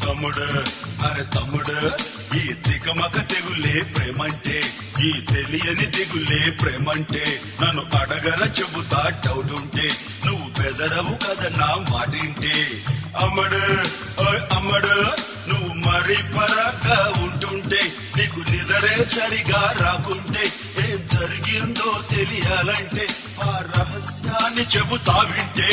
తమ్ముడు అరే తమ్ముడు ఈ తికమక తెగులే ప్రేమంటే ఈ తెలియని దిగులే ప్రేమంటే నన్ను అడగర చెబుతా డౌట్ ఉంటే నువ్వు బెదరవు కదా నా మాటింటే అమ్మడు అమ్మడు నువ్వు మరి పరాగా ఉంటుంటే నీకు నిదరే సరిగా రాకుంటే ఏం జరిగిందో తెలియాలంటే ఆ రహస్యాన్ని చెబుతా వింటే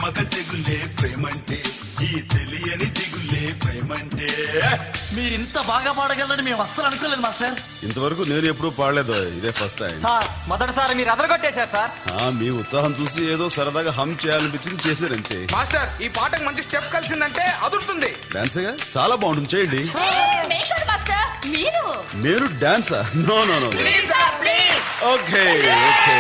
మగ తెగులే ప్రేమంటే ఈ తెలియని దిగులే ప్రేమంటే. మీరు ఇంత బాగా పాడగలరని మేము అస్సలు అనుకోలేదు మాస్టర్. ఇంతవరకు నేను ఎప్పుడు పాడలేదు, ఇదే ఫస్ట్ టైం సార్. మొదటిసారి మీరు అదరగొట్టేశారు సార్. మీ ఉత్సాహం చూసి ఏదో సరదాగా హమ్ చేయాలనిపించింది, చేశారంతే. మాస్టర్ ఈ పాటకు మంచి స్టెప్ కలిసిందంటే అదురుతుంది. డాన్స్ చాలా బాగుంటుంది, చేయండి. నేను డాన్సా? No no no. Okay okay.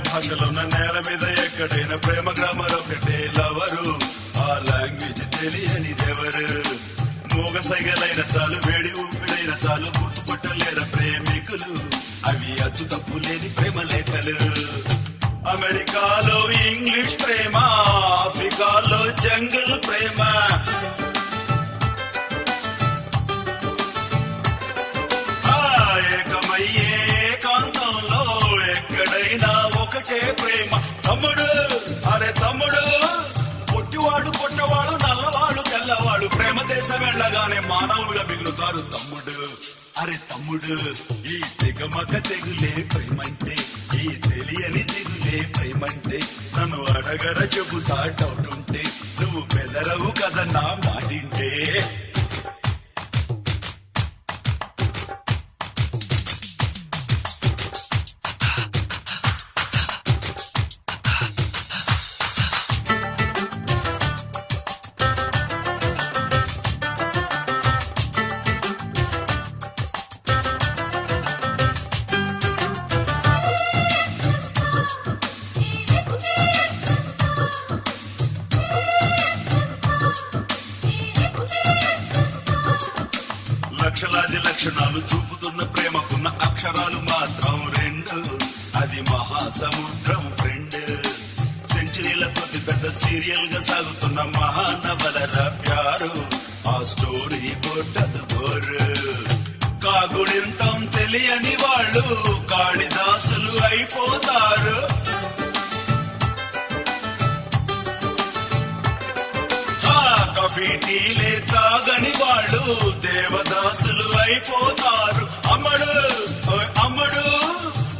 భాషలున్న నేల మీద ఎక్కడైనా ప్రేమ గ్రామర్ ఒకటే లవరు. ఆ లాంగ్వేజ్ తెలియనిదెవరు? మూగ సైగలైన చాలు, వేడి ఊపిరైన చాలు, గుర్తుపట్టలేర ప్రేమికులు. అవి అచ్చు తప్పు లేని ప్రేమ లేఖలు. అమెరికాలో ఇంగ్లీష్ ప్రేమ, ఆఫ్రికాలో జంగల్ ప్రేమ, ఏకమయ్యే కాంతంలో ఎక్కడైనా ఒకటే ప్రేమ. తమ్ముడు అరే తమ్ముడు, పొట్టివాడు పొట్టవాడు నల్లవాడు తెల్లవాడు ప్రేమ దేశం వెళ్ళగానే మానవులుగా మిగులుతారు. తమ్ముడు అరే తమ్ముడు, ఈ తెగమక తెగులే ప్రేమంటే, ఈ తెలియని దిగులే ప్రేమంటే. నన్ను అడగర చెబుతా డౌట్ ఉంటే నువ్వు బెదరవు కదా నా మాటింటే. లక్షలాది లక్షణాలు చూపుతున్న ప్రేమకున్న అక్షరాలు మాత్రం రెండు. అది మహాసముద్రం ఫ్రెండ్. సెంచరీల కొద్ది పెద్ద సీరియల్ గా సాగుతున్న మహానవలర ప్యారు. ఆ స్టోరీ కొట్టదు బోరు. కాగుడింతం తెలియని వాళ్ళు కాళిదాసులు అయిపోతారు. కాఫీ టీలే తాగని వాళ్ళు దేవదాసులు అయిపోతారు. అమ్మడు అమ్మడు,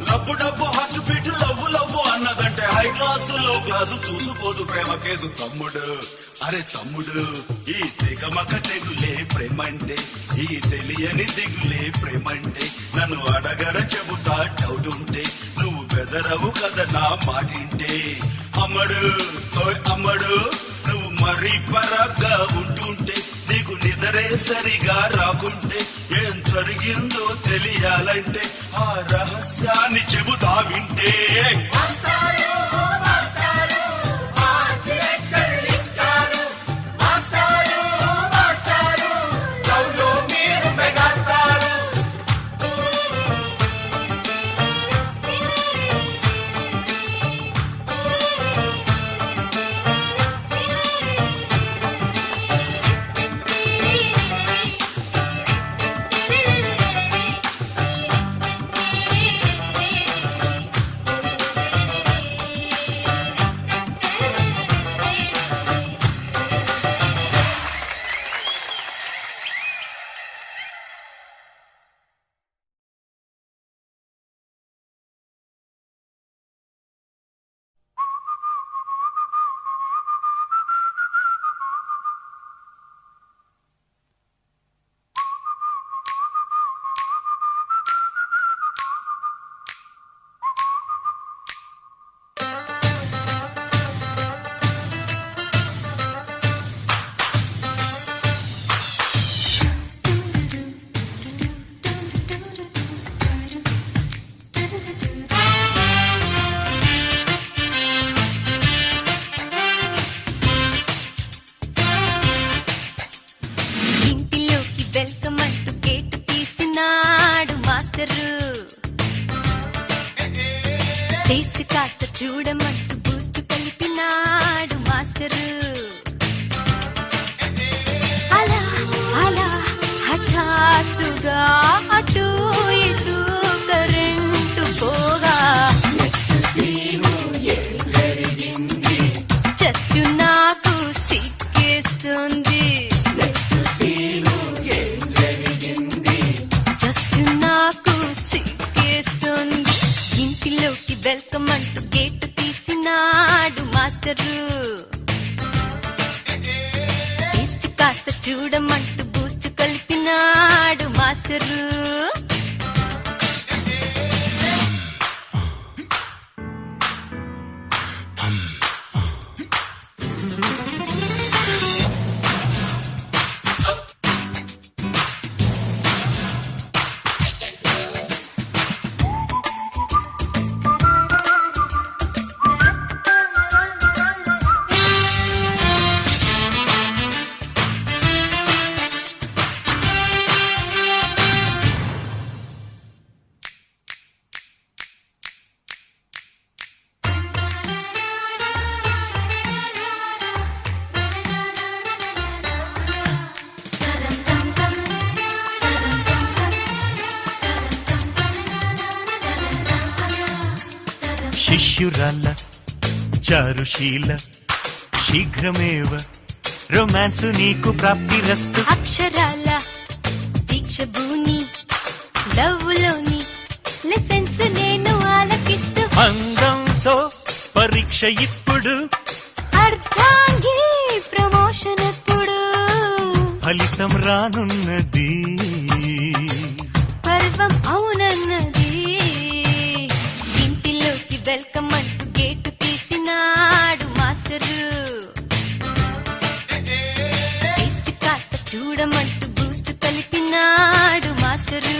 లబ్బు డబ్బు హార్ట్ బీట్ లవ్వు లవ్వు అన్నదంటే హై క్లాసు లో క్లాసు చూసుకోదు ప్రేమ కేసు. తమ్ముడు అరే తమ్ముడు, ఈ తెగమక తెగులే ప్రేమంటే, ఈ తెలియని దిగులే ప్రేమంటే. నన్ను అడగర చెబుతా డౌట్ ఉంటే నువ్వు బెదరవు కదా నా మాటింటే. అమ్మడు అమ్మడు, నువ్వు మరీ పరాగ్గా ఉంటుంటే నీకు నిదరే సరిగా రాకుంటే ఏం జరిగిందో తెలియాలంటే ఆ రహస్యాన్ని చెబుతా వింటే. గేటు తీసినాడు మాస్టరు. టేస్ట్ కాస్త చూడమంటూ బూస్ట్ కలిపినాడు మాస్టరు. అలా అలా హఠాత్తుగా అటు ఇటు కరెంటు పోగా జస్ట్ నాకు సిక్కేస్తుంది. జస్ట్ నాకు సిక్కేస్తుంది. ఇంటిలోకి వెల్కమ్ అంటూ గేటు తీసినాడు మాస్టరు. టేస్ట్ కాస్త చూడమంటూ బూస్ట్ కలిపినాడు మాస్టరు. శిష్యురాల చారుశీల శీఘ్రమేవ రొమాన్సు నీకు ప్రాప్తిరస్తు. అక్షరాల దీక్ష భూని లవ్వులోని లెసన్స్ నేను ఆలకిస్తూ. అందంతో పరీక్ష ఇప్పుడు అర్ధాంగి ప్రమోషన్ ఎప్పుడు ఫలితం రానున్నది. పర్వం అవునన్నది. ఇంటిలోకి వెల్కమ్ అంటూ గేటు తీసినాడు మాస్టరు. టేస్ట్ కాస్త చూడమంటూ బూస్ట్ కలిపినాడు మాస్టరు.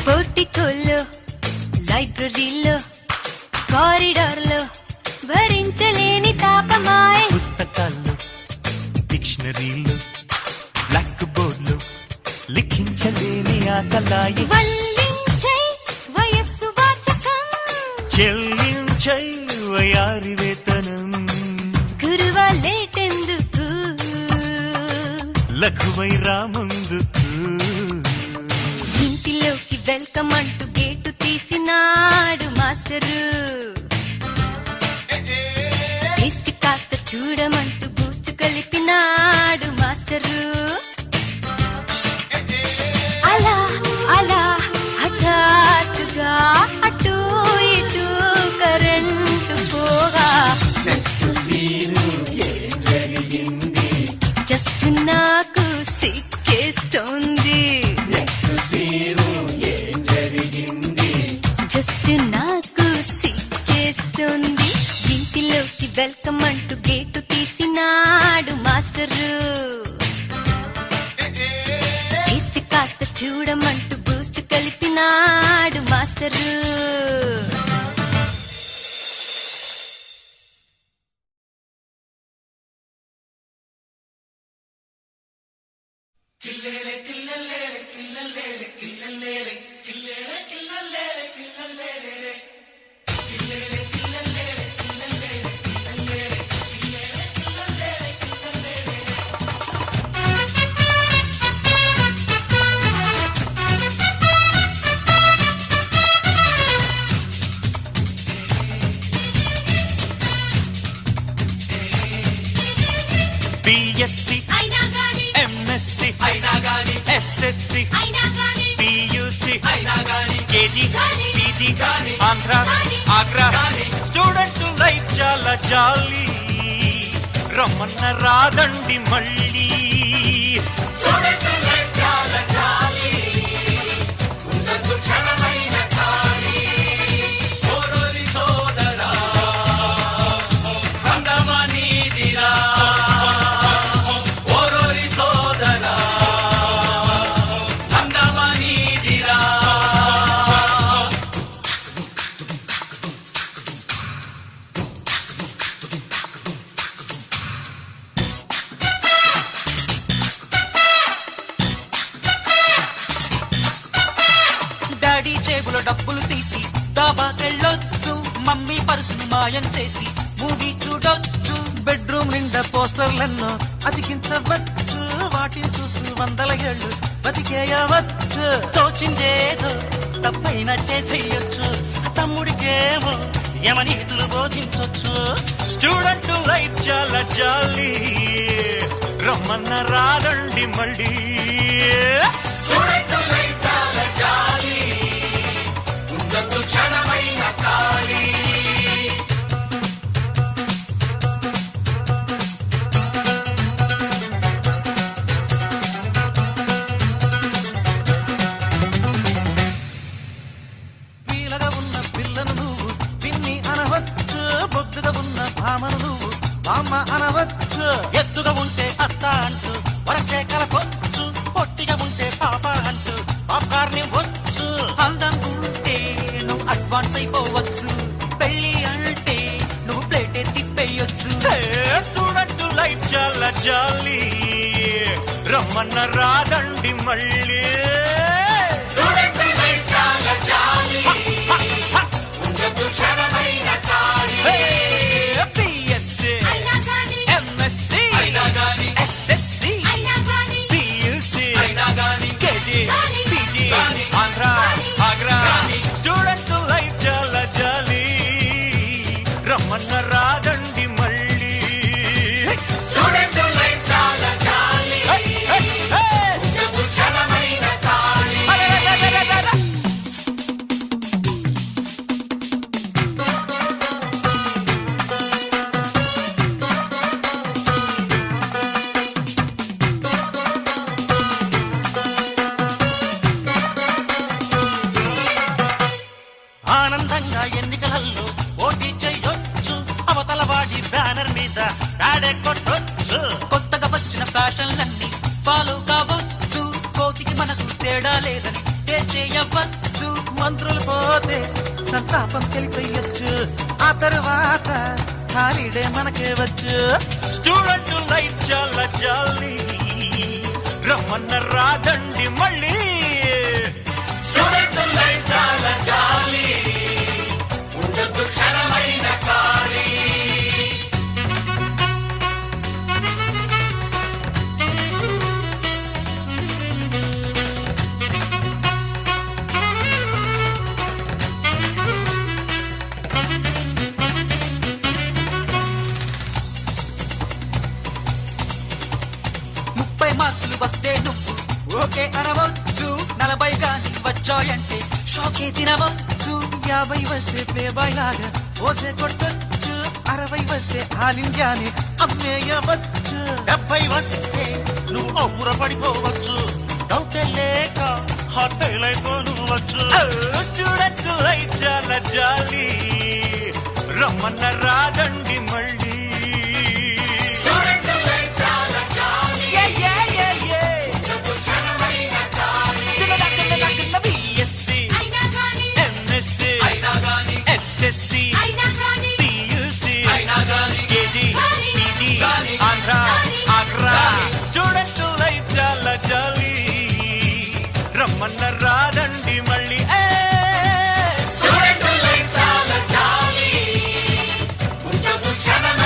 పోర్టికోలో లైబ్రరీలో కారిడార్లో భరించలేని తాపమాయ. పుస్తకాల్లో డిక్షనరీలో బ్లాక్ బోర్డులో లిఖించలేని ఆకలాయి. వల్లించై వయస్సు వాచకం చెల్లించై వయారి వేతనం. గురువ లేటెందుకు లఘువై రాముందుకు. ఇంటిలోకి వెల్కమ్ అంటూ గేటు తీసినాడు మాస్టరు. టేస్ట్ కాస్త చూడమంటూ బూస్ట్ కలిపినాడు మాస్టరు. అలా అలా హఠాత్తుగా అటు ఇటు కరెంటు పోగా జస్ట్ నాకు సిక్కేస్తుంది. జస్ట్ నాకు సిక్కేస్తుంది. ఇంటిలోకి వెల్కమ్ అంటూ గేటు తీసినాడు మాస్టరు. టేస్ట్ కాస్త చూడమంటూ బూస్ట్ కలిపినాడు మాస్టరు. BSc MSc ఎస్ఎస్సి అయినా గాని పియూసి అయినా గాని కేజీ గాని పీజీ గాని ఆంధ్ర గాని ఆగ్రా గాని స్టూడెంట్ లైఫ్ చాలా జాలీ రమ్మన్న రాదండి మళ్ళీ స్టూడెంట్ లైఫ్ చాలా జాలీ ఉండదు క్షణమైన ఖాళీ ఓరోరి సోదరా హంగామా నీదిరా ఓరోరి సోదరా హంగామా నీదిరా డాడీ జేబులో డబ్బులు తీసి దాబాకెళ్ళొచ్చు మమ్మీ పర్సును మాయం చేసి మూవీ చూడొచ్చు బెడ్రూమ్ నిండా పోస్టర్లెన్నో అతికించవచ్చు వాటిని చూస్తూ వందల ఏళ్ళు బతికేయవచ్చు తోచిందేదో తప్పైన చేసేయొచ్చు తమ్ముడికేమో యమనీతులు బోధించొచ్చు స్టూడెంట్ లైఫ్ చాలా జాలీ రమ్మన్న రాదండి మళ్ళీ స్టూడెంట్ లైఫ్ చాలా జాలీ ఉండదు క్షణమైన ఖాళీ వీలగా ఉన్న పిల్లను నువ్వు పిన్ని అనవచ్చు బొద్దుగా ఉన్న భామను నువ్వు బామ్మ అనవచ్చు ఎత్తుగా ఉంటే అత్త అంటూ వరసే కలపొచ్చు పొట్టిగా ఉంటే పాప అంటూ పాప్కార్న్ ఇవ్వచ్చు అందం ఉంటే నువ్వు అడ్వాన్స్ అయిపోవచ్చు పెళ్లి అంటే నువ్వు ప్లేటే తిప్పేయొచ్చు స్టూడెంట్ లైఫ్ చాలా జాలీ రమ్మన్న రాదండి మళ్ళీ స్టూడెంట్ లైఫ్ చాలా జాలీ ఉండదు క్షణమైన ఖాళీ బిఎస్సి అయినా గాని ఎంఎస్సి అయినా గాని ఎస్ఎస్సి అయినా గాని పియూసి అయినా గాని కేజీ గాని పీజీ గాని ఆంధ్ర గాని ఆగ్రా గాని స్టూడెంట్ లైఫ్ చాలా జాలీ రమ్మన్న రాదండి మళ్ళీ స్టూడెంట్ లైఫ్ చాలా జాలీ ఉండదు క్షణమైన ఖాళీ ఆనందంగా ఎన్నికలలో పోటీ చేయొచ్చు అవతల వాడి బ్యానర్ మీద యాడే కొట్టొచ్చు కొత్తగా వచ్చిన ఫ్యాషన్లన్నీ ఫాలో కావచ్చు కోతికి మనకు తేడా లేదని తేల్చేయవచ్చు మంత్రులు పోతే సంతాపం తెలిపేయొచ్చు ఆ తరువాత హాలిడే మనకే వచ్చు స్టూడెంట్ లైఫ్ చాలా జాలీ రమ్మన్న రాదండి మళ్ళీ స్టూడెంట్ లైఫ్ చాలా జాలీ ఉండదు క్షణమైన ఖాళీ ముప్పై మార్కులు వస్తే నువ్వు ఓకే అనవచ్చు 40 గాని వచ్చాయంటే షోకే తినవచ్చు 50 వస్తే ప్లే బాయ్ లాగా ఓసే కొట్టొచ్చు 60 వస్తే ఆల్ ఇండియాని అమ్మేయవచ్చు 70 వస్తే నువ్వు ఔర పడిపోవచ్చు డౌటే లేక హార్టైల్ అయిపోవచ్చు స్టూడెంట్ లైఫ్ చాలా జాలీ రమ్మన్న రాదండి మళ్ళీ స్టూడెంట్ లైఫ్ చాలా జాలీ ఉండదు క్షణమైన ఖాళీ బిఎస్సి అయినా గాని ఎంఎస్సి అయినా గాని ఎస్ఎస్సి అయినా గాని పియూసి అయినా గాని కేజీ గాని పీజీ గాని ఆంధ్ర గాని ఆగ్రా గాని స్టూడెంట్ లైఫ్ చాలా జాలీ రమ్మన్న రాదండి మళ్ళీ స్టూడెంట్ లైఫ్ చాలా జాలీ ఉండదు క్షణమైన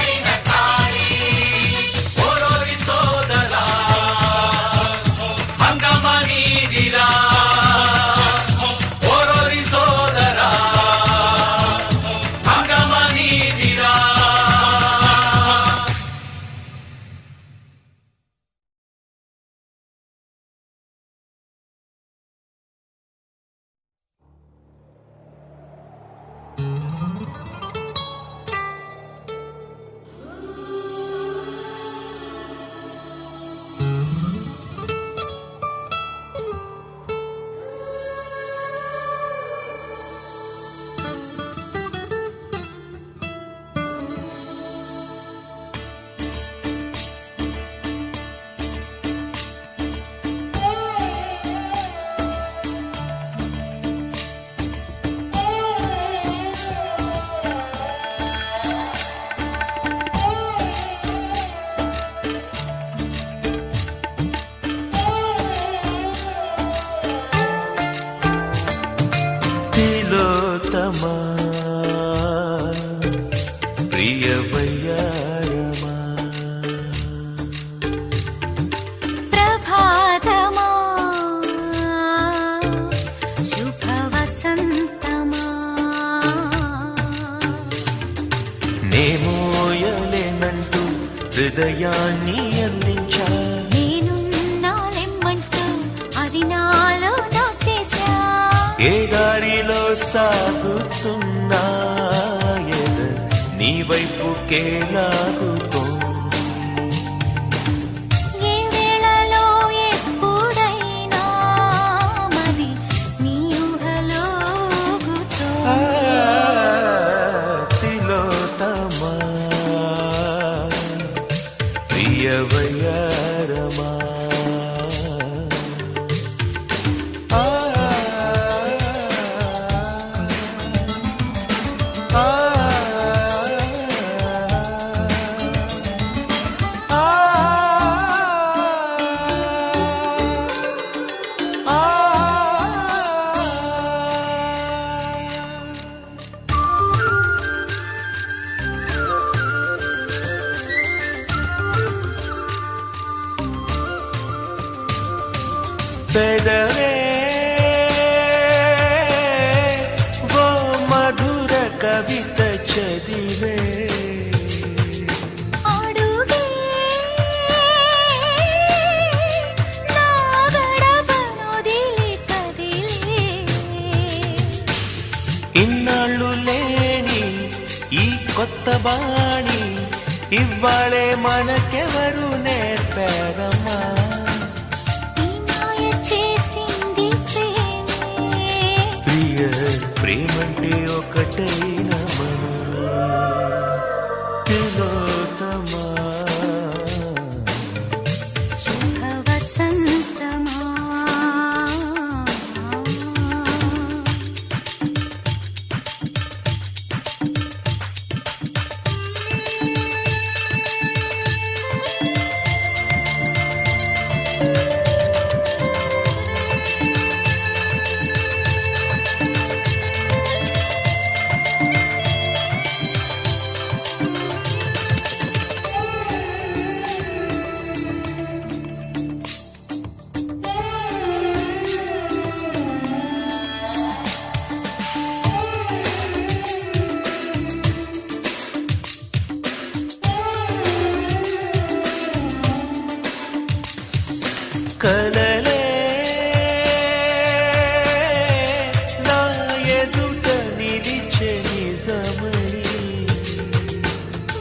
హృదయాన్ని అందించా. నేను నాలెమ్మంటూ అది నాలో దాచేశా. ఏ దారిలో సాగుతున్నా ఎద నీ వైపుకే లాగుతోంది. ఏ వేళలో ఎప్పుడైనా మరి నీ ఊహలో ఊగుతోంది. తిలోతమా ప్రియవయారమా పెదవే ఓ మధుర కవిత చదివే. అడుగే నా గడపనొదిలి కదిలే. ఇన్నాళ్ళు లేని ఈ కొత్త బాణి ఇవ్వాలే మనకెవరు నేర్పారమ్మా. ఈ మాయ చేసింది ప్రేమే. ప్రియ ప్రేమంటే ఒకటైన మనం. తిలోతమా సుఖ వసంతమా. కలలే నా ఎదుట నిలిచే నిజమని.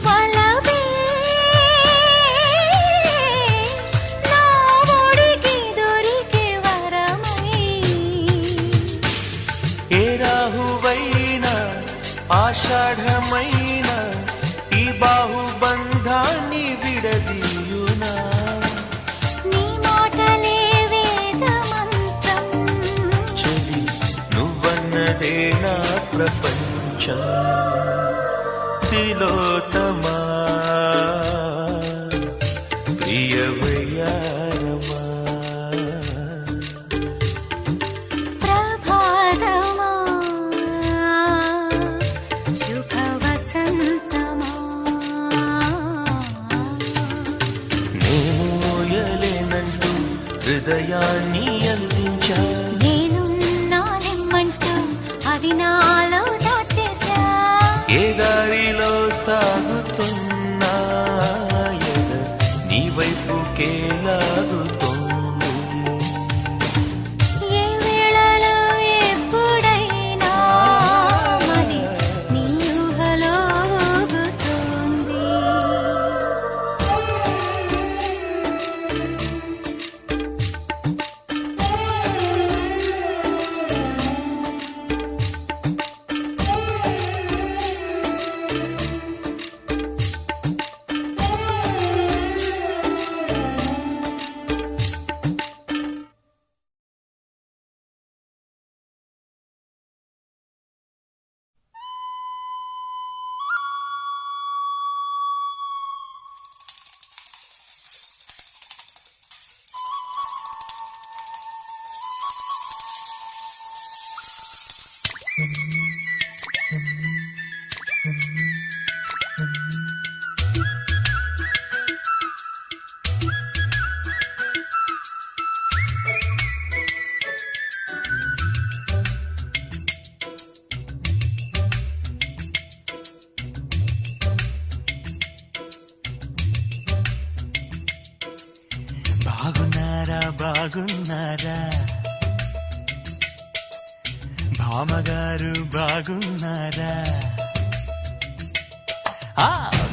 వలవే నా ఒడికి దొరికే వరమై. ఏ రాహువైనా ఆషాఢమైనా ఈ బాహుబంధాన్ని విడదీయునా. నీ మాటలే వేద మంత్రం. చలి నువ్వన్నదే నా ప్రపంచం. తిలోతమా ప్రియవయారమా ప్రభాతమా శుభ వసంతమా. నేమోయలేనంటూ హృదయాన్ని అందించా. నేను నాలెమ్మంటూ అది నాలో దాచేశా. ఏ దారిలో సాగుతున్నా ఎద నీ వైపుకే లాగుతోంది. ఏ వేళలో ఎప్పుడైనా మరి నీ ఊహలో ఊగుతోంది. బాగున్నారా భామగారు బాగున్నారా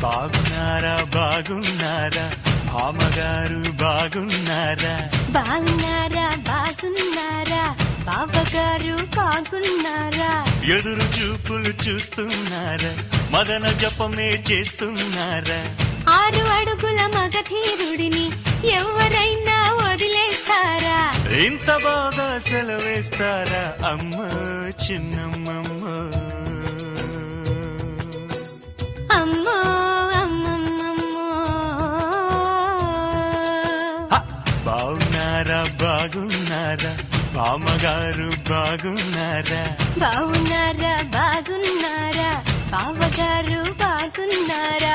బాగున్నారా బాగున్నారా భామగారు బాగున్నారా బాగున్నారా బాగున్నారా బావగారు బాగున్నారా ఎదురు చూపులు చూస్తున్నారా మదన జపమే చేస్తున్నారా 6 అడుగుల మగధీరుడిని ఎవరైనా వదిలేస్తారా ఇంత బాగా సెలవేస్తారా అమ్మ చిన్నమ్మమ్మ అమ్మో అమ్మమ్మమ్మో బాగున్నారా బాగున్నారా బామ్మగారు బాగున్నారా బాగున్నారా బాగున్నారా బావగారు బాగున్నారా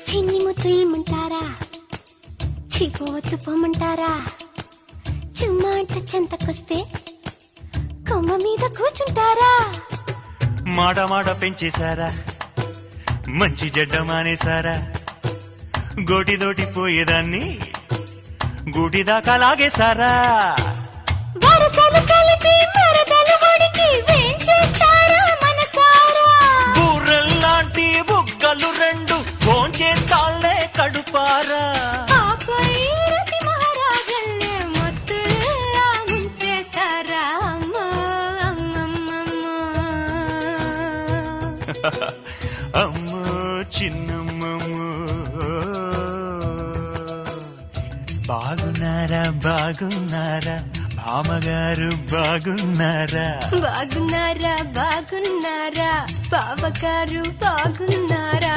చిన్ని ముత్తు ఏమంటారా చిపోవత్తు పొమ్మంటారా చుమ్మాట చెంతకొస్తే కొమ్మ మీద కూర్చుంటారా మాట మాట పెంచేశారా మంచి జడ్డ మానేశారా గోటిదోటి పోయేదాన్ని గూటిదాకా లాగేశారా వరసలు కలిపి మరదలు ఒడికి వేంచేస్తారా మనసారా బూరెల్లాంటి బుగ్గలు రెండు భోంచేస్తాళ్లే కడుపారా ఆపై రతి మహారాజల్లే మొత్తుల్లా ముంచేస్తారా అమ్మో అమ్మమ్మమ్మో అమ్మో చిన్నమ్మమ్మో బాగున్నారా బాగున్నారా భామగారు బాగున్నారా బాగున్నారా బాగున్నారా బావగారు బాగున్నారా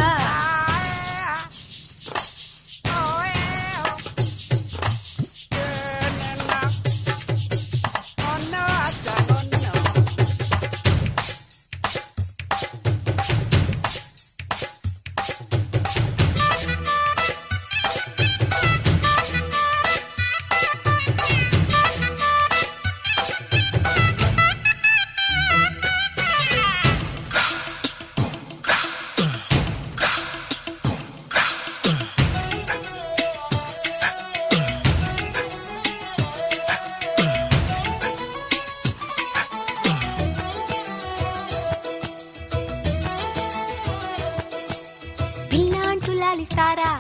లాలిస్తారా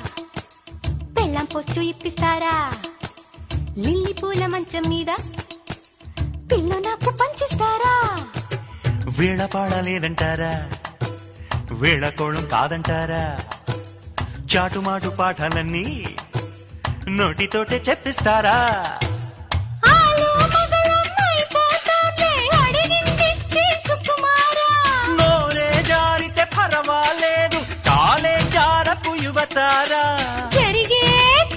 పెళ్ళం పొచ్చు ఇప్పిస్తారా లిల్లీ పూల మంచం మీద పిల్ల నాకు పంచిస్తారా వేళ పాడలేదంటారా వేళ కోళం కాదంటారా చాటుమాటు పాఠాలన్నీ నోటితోటే చెప్పిస్తారా నోరే జారితే పర్వాలేదు కాలే జారకు యువతారా జరిగే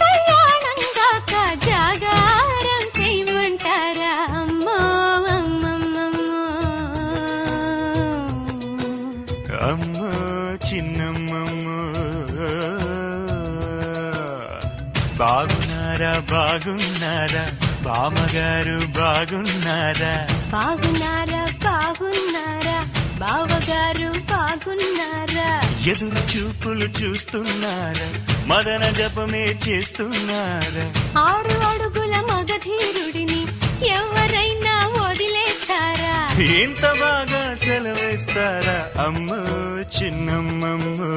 కళ్యాణంగాక జాగారం చేయమంటారా అమ్మో అమ్మమ్మమ్మో అమ్మో చిన్నమ్మమ్మో బాగున్నారా బాగున్నారా బామ్మగారు బాగున్నారా బాగున్నారా బాగున్నారా బావగారు బాగున్నారా ఎదురు చూపులు చూస్తున్నారా మదన జపమే చేస్తున్నారా 6 అడుగుల మగధీరుడిని ఎవరైనా వదిలేస్తారా ఇంత బాగా సెలవేస్తారా అమ్మో చిన్నమ్మమ్మో